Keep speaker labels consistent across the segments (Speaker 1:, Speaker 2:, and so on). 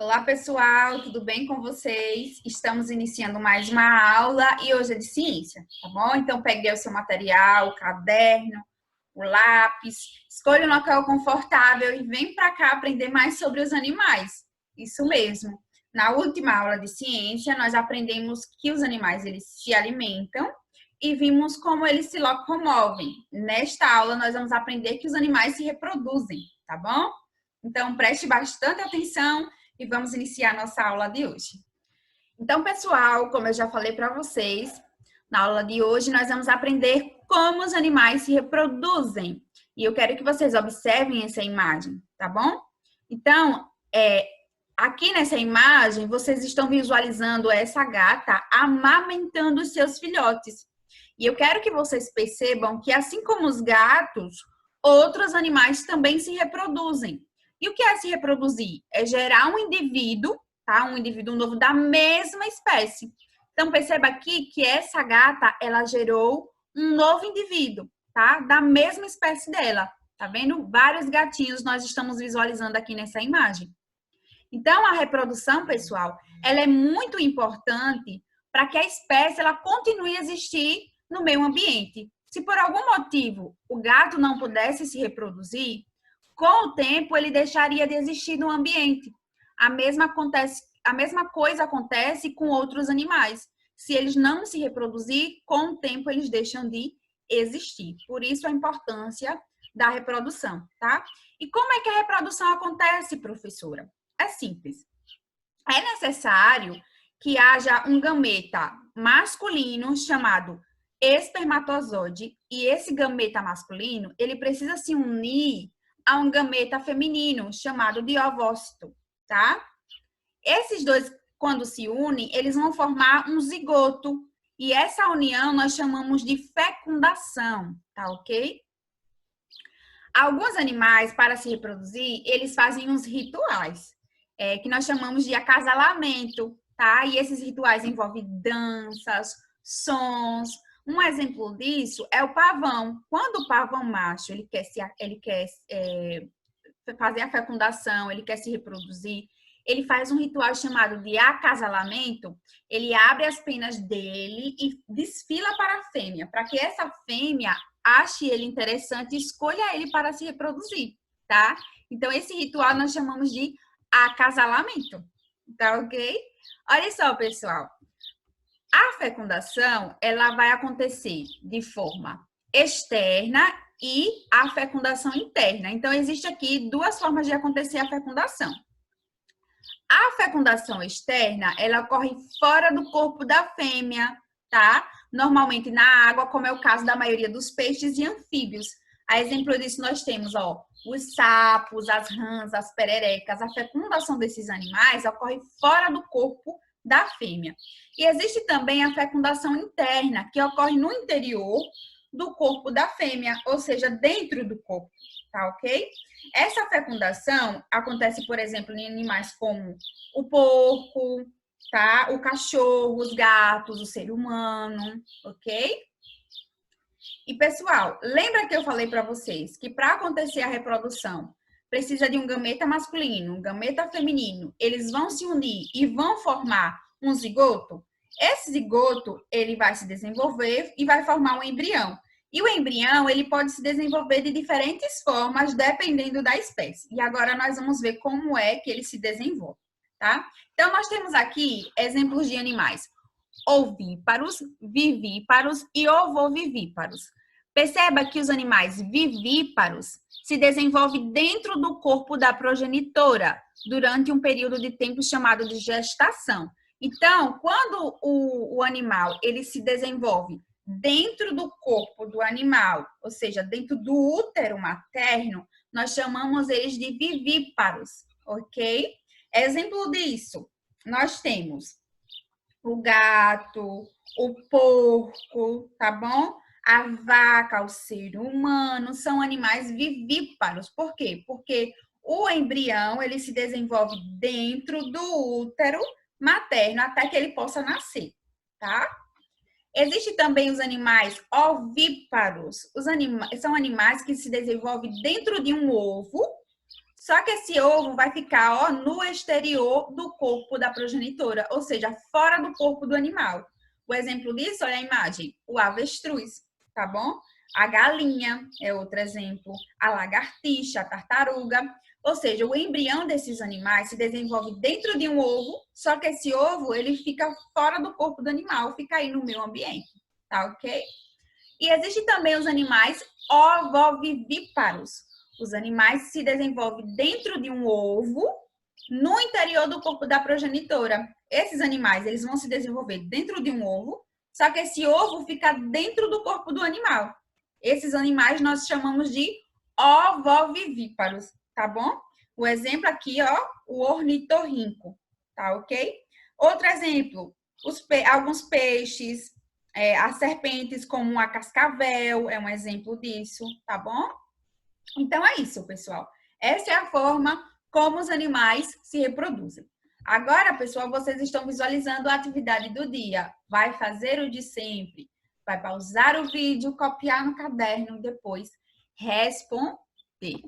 Speaker 1: Olá, pessoal, tudo bem com vocês? Estamos iniciando mais uma aula e hoje é de ciência, tá bom? Então, pegue o seu material, o caderno, o lápis, escolha um local confortável e vem para cá aprender mais sobre os animais. Isso mesmo. Na última aula de ciência, nós aprendemos que os animais eles se alimentam e vimos como eles se locomovem. Nesta aula, nós vamos aprender que os animais se reproduzem, tá bom? Então, preste bastante atenção e vamos iniciar nossa aula de hoje. Então, pessoal, como eu já falei para vocês, na aula de hoje nós vamos aprender como os animais se reproduzem. E eu quero que vocês observem essa imagem, tá bom? Então, aqui nessa imagem, vocês estão visualizando essa gata amamentando os seus filhotes. E eu quero que vocês percebam que, assim como os gatos, outros animais também se reproduzem. E o que é se reproduzir? É gerar um indivíduo, tá? Um indivíduo novo da mesma espécie. Então, perceba aqui que essa gata, ela gerou um novo indivíduo, tá? Da mesma espécie dela. Tá vendo? Vários gatinhos nós estamos visualizando aqui nessa imagem. Então, a reprodução, pessoal, ela é muito importante para que a espécie ela continue a existir no meio ambiente. Se por algum motivo o gato não pudesse se reproduzir, com o tempo ele deixaria de existir no ambiente. A mesma coisa acontece com outros animais. Se eles não se reproduzir, com o tempo eles deixam de existir. Por isso a importância da reprodução, tá? E como é que a reprodução acontece, professora? É simples. É necessário que haja um gameta masculino chamado espermatozoide e esse gameta masculino, ele precisa se unir a um gameta feminino chamado de ovócito, tá? Esses dois, quando se unem, eles vão formar um zigoto e essa união nós chamamos de fecundação, tá ok? Alguns animais, para se reproduzir, eles fazem uns rituais, que nós chamamos de acasalamento, tá? E esses rituais envolvem danças, sons. Um exemplo disso é o pavão. Quando o pavão macho ele quer fazer a fecundação, ele quer se reproduzir, ele faz um ritual chamado de acasalamento. Ele abre as penas dele e desfila para a fêmea, para que essa fêmea ache ele interessante e escolha ele para se reproduzir, tá? Então, esse ritual nós chamamos de acasalamento, tá ok? Olha só, pessoal. A fecundação, ela vai acontecer de forma externa e a fecundação interna. Então, existe aqui duas formas de acontecer a fecundação. A fecundação externa, ela ocorre fora do corpo da fêmea, tá? Normalmente na água, como é o caso da maioria dos peixes e anfíbios. A exemplo disso, nós temos, os sapos, as rãs, as pererecas. A fecundação desses animais ocorre fora do corpo da fêmea. E existe também a fecundação interna, que ocorre no interior do corpo da fêmea, ou seja, dentro do corpo, tá ok? Essa fecundação acontece, por exemplo, em animais como o porco, tá? O cachorro, os gatos, o ser humano, ok? E, pessoal, lembra que eu falei para vocês que para acontecer a reprodução precisa de um gameta masculino, um gameta feminino, eles vão se unir e vão formar um zigoto? Esse zigoto, ele vai se desenvolver e vai formar um embrião. E o embrião, ele pode se desenvolver de diferentes formas, dependendo da espécie. E agora nós vamos ver como é que ele se desenvolve, tá? Então, nós temos aqui exemplos de animais ovíparos, vivíparos e ovovivíparos. Perceba que os animais vivíparos se desenvolvem dentro do corpo da progenitora durante um período de tempo chamado de gestação. Então, quando o animal ele se desenvolve dentro do corpo do animal, ou seja, dentro do útero materno, nós chamamos eles de vivíparos, ok? Exemplo disso, nós temos o gato, o porco, tá bom? A vaca, o ser humano, são animais vivíparos. Por quê? Porque o embrião, ele se desenvolve dentro do útero materno até que ele possa nascer, tá? Existem também os animais ovíparos. São animais que se desenvolvem dentro de um ovo, Só que esse ovo vai ficar, ó, no exterior do corpo da progenitora, ou seja, fora do corpo do animal. O exemplo disso, olha a imagem, o avestruz, tá bom? A galinha é outro exemplo, a lagartixa, a tartaruga. Ou seja, o embrião desses animais se desenvolve dentro de um ovo, só que esse ovo, ele fica fora do corpo do animal, fica aí no meio ambiente, tá ok? E existem também os animais ovovivíparos. Os animais se desenvolvem dentro de um ovo, no interior do corpo da progenitora. Esses animais, eles vão se desenvolver dentro de um ovo, só que esse ovo fica dentro do corpo do animal. Esses animais nós chamamos de ovovivíparos, tá bom? O exemplo aqui, ó, o ornitorrinco, tá ok? Outro exemplo, alguns peixes, as serpentes como a cascavel, é um exemplo disso, tá bom? Então é isso, pessoal. Essa é a forma como os animais se reproduzem. Agora, pessoal, vocês estão visualizando a atividade do dia. Vai fazer o de sempre. Vai pausar o vídeo, copiar no caderno e depois responder.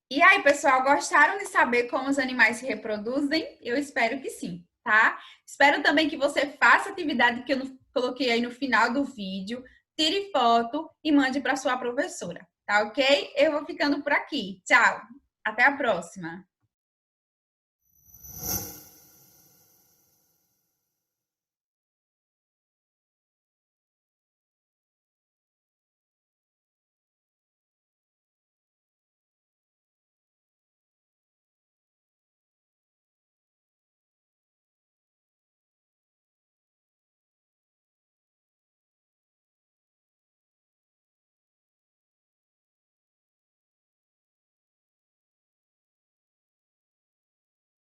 Speaker 1: E aí, pessoal, gostaram de saber como os animais se reproduzem? Eu espero que sim, tá? Espero também que você faça a atividade que eu coloquei aí no final do vídeo, tire foto e mande para sua professora, tá ok? Eu vou ficando por aqui. Tchau! Até a próxima!